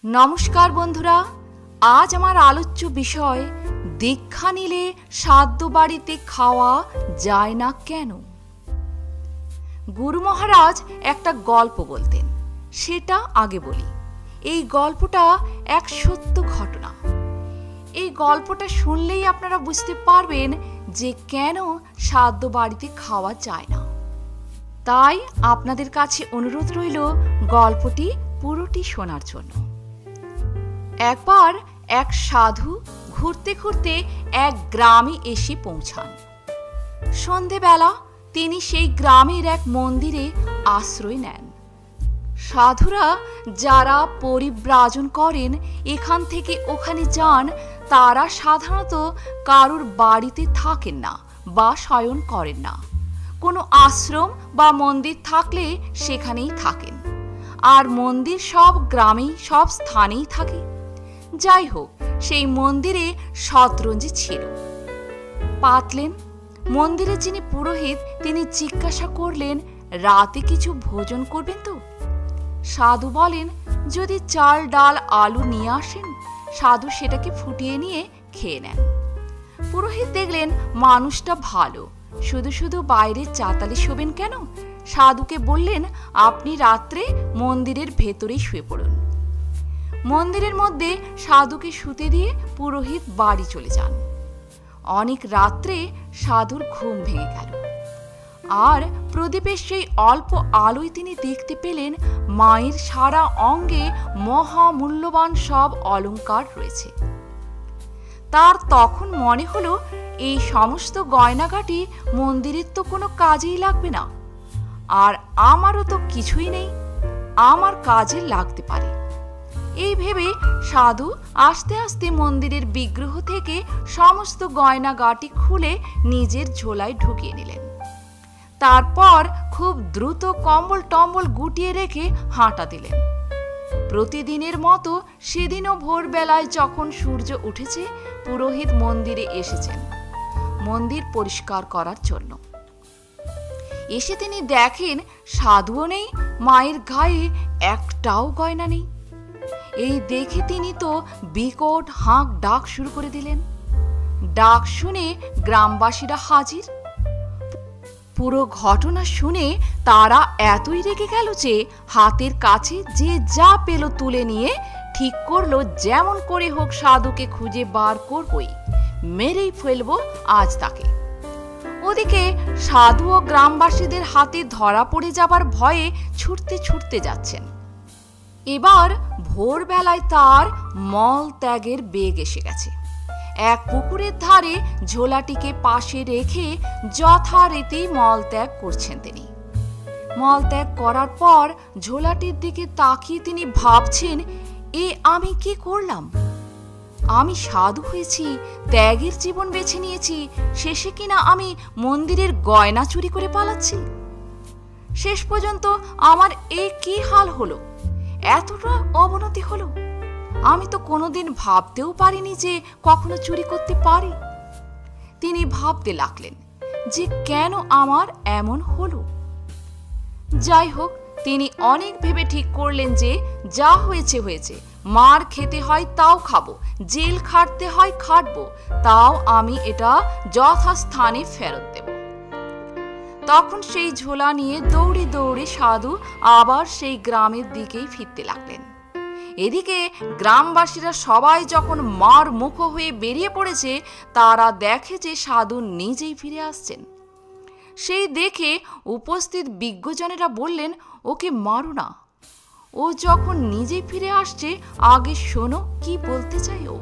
নমস্কার বন্ধুরা, আজ আমার আলোচ্য বিষয় দীক্ষা নিলে শ্রাদ্ধ বাড়িতে খাওয়া যায় না কেন। গুরু মহারাজ একটা গল্প বলতেন, সেটা আগে বলি। এই গল্পটা এক সত্য ঘটনা। এই গল্পটা শুনলেই আপনারা বুঝতে পারবেন যে কেন শ্রাদ্ধ বাড়িতে খাওয়া যায় না। তাই আপনাদের কাছে অনুরোধ রইল গল্পটি পুরোটি শোনার জন্য। একবার এক সাধু ঘুরতে ঘুরতে এক গ্রামে এসে পৌঁছান। সন্ধেবেলা তিনি সেই গ্রামের এক মন্দিরে আশ্রয় নেন। সাধুরা যারা পরিব্রাজন করেন, এখান থেকে ওখানে যান, তারা সাধারণত কারুর বাড়িতে থাকেন না বা শয়ন করেন না। কোনো আশ্রম বা মন্দির থাকলে সেখানেই থাকেন, আর মন্দির সব গ্রামেই সব স্থানেই থাকে। যাই হোক, সেই মন্দিরে শতরঞ্জি ছিল। পাতলেন মন্দিরে যিনি পুরোহিত, তিনি জিজ্ঞাসা করলেন, রাতে কিছু ভোজন করবেন তো? সাধু বলেন, যদি চাল ডাল আলু নিয়ে আসেন। সাধু সেটাকে ফুটিয়ে নিয়ে খেয়ে নেন। পুরোহিত দেখলেন মানুষটা ভালো, শুধু শুধু বাইরে চাতালে শোবেন কেন? সাধুকে বললেন, আপনি রাত্রে মন্দিরের ভেতরেই শুয়ে পড়ুন। মন্দিরের মধ্যে সাধুকে শুতে দিয়ে পুরোহিত বাড়ি চলে যান। অনেক রাত্রে সাধুর ঘুম ভেঙে গেল, আর প্রদীপের সেই অল্প আলোয় তিনি দেখতে পেলেন মায়ের সারা অঙ্গে মহামূল্যবান সব অলংকার রয়েছে। তার তখন মনে হলো, এই সমস্ত গয়নাগাটি মন্দিরের তো কোনো কাজেই লাগবে না, আর আমারও তো কিছুই নেই, আমার কাজে লাগতে পারে। এই ভেবে সাধু আস্তে আস্তে মন্দিরের বিগ্রহ থেকে সমস্ত গয়নাগাটি খুলে নিজের ঝোলায় ঢুকিয়ে নিলেন। তারপর খুব দ্রুত কম্বল টম্বল গুটিয়ে রেখে হাঁটা দিলেন। প্রতিদিনের মতো সেদিনও ভোরবেলায় যখন সূর্য উঠেছে, পুরোহিত মন্দিরে এসেছেন মন্দির পরিষ্কার করার জন্য। এসে তিনি দেখেন সাধুও নেই, মায়ের গায়ে একটাও গয়না নেই। এই দেখে তিনি তো বিকট হাঁক ডাক শুরু করে দিলেন। ডাক শুনে গ্রামবাসীরা হাজির। পুরো ঘটনা শুনে তারা এতই রেগে গেল যে হাতের কাছে যে যা পেল তুলে নিয়ে ঠিক করলো, যেমন করে হোক সাধুকে খুঁজে বার করবই, মেরেই ফেলবো আজ তাকে। ওদিকে সাধু ও গ্রামবাসীদের হাতে ধরা পড়ে যাবার ভয়ে ছুটতে ছুটতে যাচ্ছেন। এবার ভোরবেলায় তার মল ত্যাগের বেগ এসে গেছে। এক পুকুরের ধারে ঝোলাটিকে পাশে রেখে যথারীতি মলত্যাগ করছেন তিনি। মলত্যাগ করার পর ঝোলাটির দিকে তাকিয়ে তিনি ভাবছেন, এ আমি কি করলাম? আমি সাধু হয়েছি, ত্যাগের জীবন বেছে নিয়েছি, শেষে কিনা আমি মন্দিরের গয়না চুরি করে পালাচ্ছি। শেষ পর্যন্ত আমার এ কি হাল হলো? এতটা অবনতি হলো? আমি তো কোনোদিন ভাবতেও পারিনি যে কখনো চুরি করতে পারি। তিনি ভাবতে লাগলেন যে কেন আমার এমন হলো। যাই হোক, তিনি অনেক ভেবে ঠিক করলেন যে যা হয়েছে হয়েছে, মার খেতে হয় তাও খাবো, জেল খাটতে হয় খাটবো, তাও আমি এটা যথাস্থানে ফেরত দেব। তখন সেই ঝোলা নিয়ে দৌড়ে দৌড়ে সাধু আবার সেই গ্রামের দিকেই ফিরতে লাগলেন। এদিকে গ্রামবাসীরা সবাই যখন মার মুখ হয়ে বেরিয়ে পড়েছে, তারা দেখে যে সাধু নিজেই ফিরে আসছেন। সেই দেখে উপস্থিত বিজ্ঞজনেরা বললেন, ওকে মারো না, ও যখন নিজেই ফিরে আসছে, আগে শোনো কি বলতে চাই ও।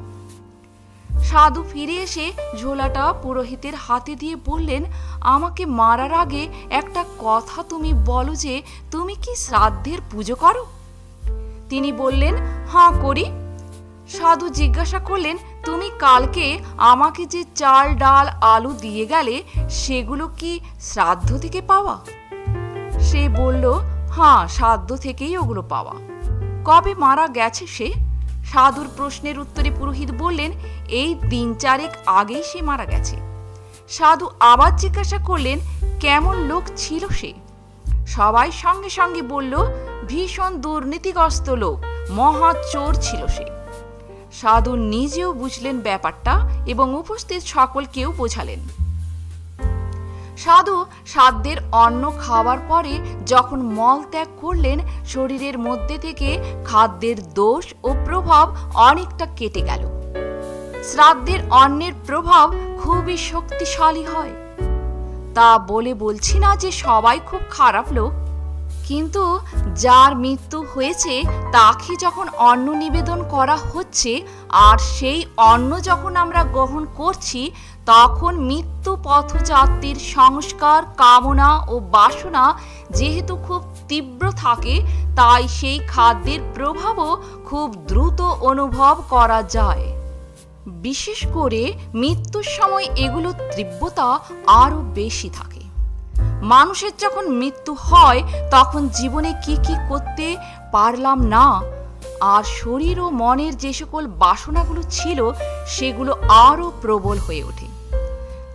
সাধু ফিরে এসে ঝোলাটা পুরোহিতের হাতে দিয়ে বললেন, আমাকে মারার আগে একটা কথা তুমি বলো যে তুমি কি শ্রাদ্ধের পুজো করো? তিনি বললেন, হ্যাঁ করি। সাধু জিজ্ঞাসা করলেন, তুমি কালকে আমাকে যে চাল ডাল আলু দিয়ে গেলে, সেগুলো কি শ্রাদ্ধ থেকে পাওয়া? সে বলল, হ্যাঁ, শ্রাদ্ধ থেকেই ওগুলো পাওয়া। কবে মারা গেছে সে? সাধুর প্রশ্নের উত্তরে পুরোহিত বললেন, এই 3-4 আগেই সে মারা গেছে। সাধু আবার জিজ্ঞাসা করলেন, কেমন লোক ছিল সে? সবাই সঙ্গে সঙ্গে বলল, ভীষণ দুর্নীতিগ্রস্ত লোক, মহা চোর ছিল সে। সাধু নিজেও বুঝলেন ব্যাপারটা এবং উপস্থিত সকলকেও বোঝালেন। সাধু সাধ্যের অন্ন খাওয়ার পরে যখন মল ত্যাগ করলেন, শরীরের মধ্যে থেকে খাদ্যের দোষ ও প্রভাব অনেকটা কেটে গেল। শ্রাদ্ধের অন্নের প্রভাব খুবই শক্তিশালী হয়। তা বলে বলছি না যে সবাই খুব খারাপ লোক, কিন্তু যার মৃত্যু হয়েছে তাকে যখন অন্ন নিবেদন করা হচ্ছে আর সেই অন্ন যখন আমরা গ্রহণ করছি, তখন মৃত্যু পথযাত্রীর সংস্কার, কামনা ও বাসনা যেহেতু খুব তীব্র থাকে, তাই সেই খাদ্যের প্রভাবও খুব দ্রুত অনুভব করা যায়। বিশেষ করে মৃত্যুর সময় এগুলোর তীব্রতা আরও বেশি থাকে। মানুষের যখন মৃত্যু হয় তখন জীবনে কি কি করতে পারলাম না, আর শরীর ও মনের যে সকল বাসনাগুলো ছিল সেগুলো আরও প্রবল হয়ে ওঠে,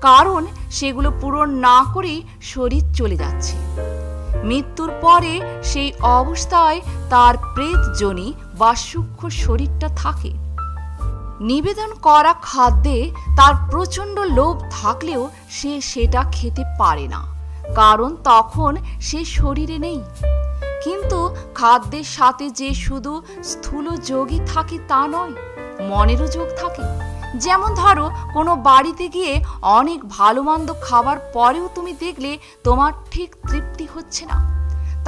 কারণ সেগুলো পূরণ না করেই শরীর চলে যাচ্ছে। মৃত্যুর পরে সেই অবস্থায় তার প্রেতজনী বা সূক্ষ্ম শরীরটা থাকে। নিবেদন করা খাদ্যে তার প্রচণ্ড লোভ থাকলেও সে সেটা খেতে পারে না, কারণ তখন সে শরীরে নেই। কিন্তু খাদ্যের সাথে যে শুধু স্থূল যোগই থাকে তা নয়, মনেরও যোগ থাকে। যেমন ধরো, কোনো বাড়িতে গিয়ে অনেক ভালো মন্দ খাবার পরেও তুমি দেখলে তোমার ঠিক তৃপ্তি হচ্ছে না,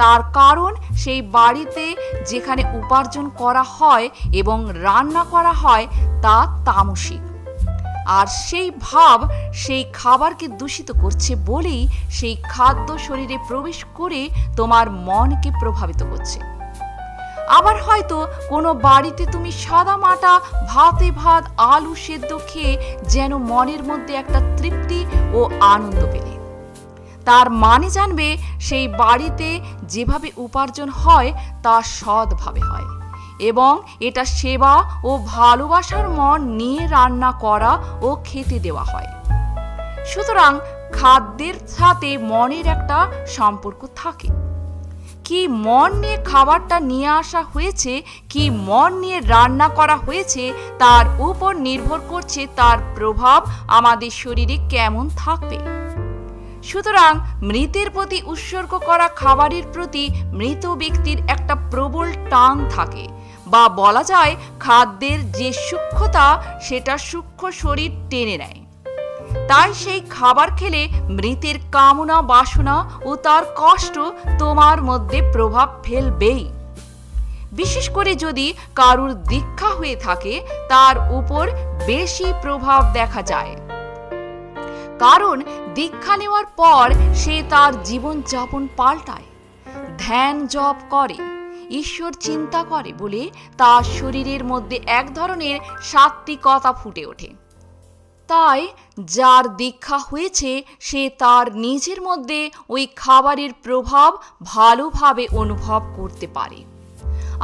তার কারণ সেই বাড়িতে যেখানে উপার্জন করা হয় এবং রান্না করা হয় তা তামসিক, আর সেই ভাব সেই খাবারকে দূষিত করছে বলেই সেই খাদ্য শরীরে প্রবেশ করে তোমার মনকে প্রভাবিত করছে। আবার হয়তো কোনো বাড়িতে তুমি সাদা মাটা ভাতে ভাত আলু সেদ্ধ খেয়ে যেন মনের মধ্যে একটা তৃপ্তি ও আনন্দ পেলে, তার মানে জানবে সেই বাড়িতে যেভাবে উপার্জন হয় তা সৎভাবে হয় এবং এটা সেবা ও ভালোবাসার মন নিয়ে রান্না করা ও খেতে দেওয়া হয়। সুতরাং খাদ্যের সাথে মনের একটা সম্পর্ক থাকে। কি মন নিয়ে খাবারটা নিয়ে আসা হয়েছে, কি মন নিয়ে রান্না করা হয়েছে, তার উপর নির্ভর করছে তার প্রভাব আমাদের শরীরে কেমন থাকবে। সুতরাং মৃতের প্রতি উৎসর্গ করা খাবারের প্রতি মৃত ব্যক্তির একটা প্রবল টান থাকে, বা বলা যায় খাদ্যের যে সূক্ষ্মতা সেটা সূক্ষ্ম শরীর টেনে নেয়। তাই সেই খাবার খেলে মৃতের কামনা বাসনা ও তার কষ্ট তোমার মধ্যে প্রভাব ফেলবেই। বিশেষ করে যদি কারুর দীক্ষা হয়ে থাকে তার উপর বেশি প্রভাব দেখা যায়, কারণ দীক্ষা নেওয়ার পর সে তার জীবন যাপন পাল্টায়, ধ্যান জপ করে, ঈশ্বর চিন্তা করে বলে তার শরীরের মধ্যে এক ধরনের সাত্ত্বিকতা ফুটে ওঠে। তাই যার দীক্ষা হয়েছে সে তার নিজের মধ্যে ওই খাবারের প্রভাব ভালোভাবে অনুভব করতে পারে।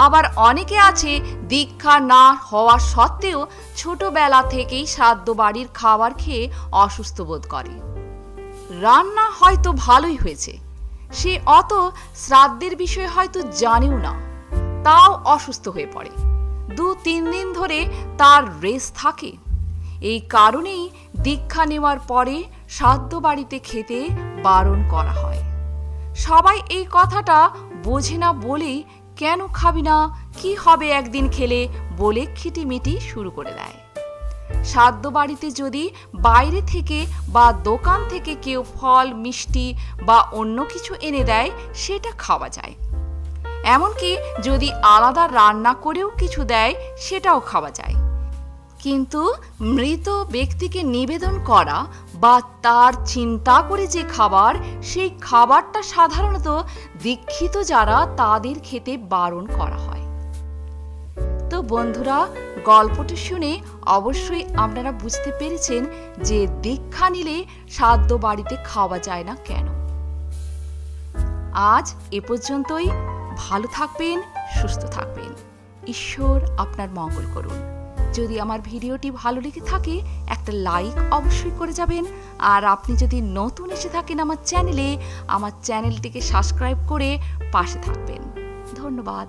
আবার অনেকে আছে দীক্ষা না হওয়া সত্ত্বেও ছোটবেলা থেকেই শ্রাদ্ধ বাড়ির খাবার খেয়ে অসুস্থ বোধ করে। রান্না হয়তো ভালোই হয়েছে, সে অত শ্রাদ্ধের বিষয়ে হয়তো জানেও না, তাও অসুস্থ হয়ে পড়ে। 2-3 দিন ধরে তার রেস্ট থাকে। এই কারণেই দীক্ষা নেওয়ার পরে শ্রাদ্ধ বাড়িতে খেতে বারণ করা হয়। সবাই এই কথাটা বোঝে না বলেই কেন খাবি না, কি হবে একদিন খেলে বলে খিটিমিটি শুরু করে দেয়। শ্রাদ্ধ বাড়িতে যদি বাইরে থেকে বা দোকান থেকে কেউ ফল মিষ্টি বা অন্য কিছু এনে দেয় সেটা খাওয়া যায়। এমনকি যদি আলাদা রান্না করেও কিছু দেয় সেটাও খাওয়া যায়। কিন্তু মৃত ব্যক্তিকে নিবেদন করা বা তার চিন্তা করে যে খাবার, সেই খাবারটা সাধারণত দীক্ষিত যারা তাদের খেতে বারণ করা হয়। তো বন্ধুরা, গল্পটি শুনে অবশ্যই আপনারা বুঝতে পেরেছেন যে দীক্ষা নিলে শ্রাদ্ধ বাড়িতে খাওয়া যায় না কেন। আজ এ পর্যন্তই। ভালো থাকবেন, সুস্থ থাকবেন। ঈশ্বর আপনার মঙ্গল করুন। যদি আমার ভিডিওটি ভালো লেগে থাকে একটা লাইক অবশ্যই করে যাবেন, আর আপনি যদি নতুন এসে থাকেন আমার চ্যানেলটিকে সাবস্ক্রাইব করে পাশে থাকবেন। ধন্যবাদ।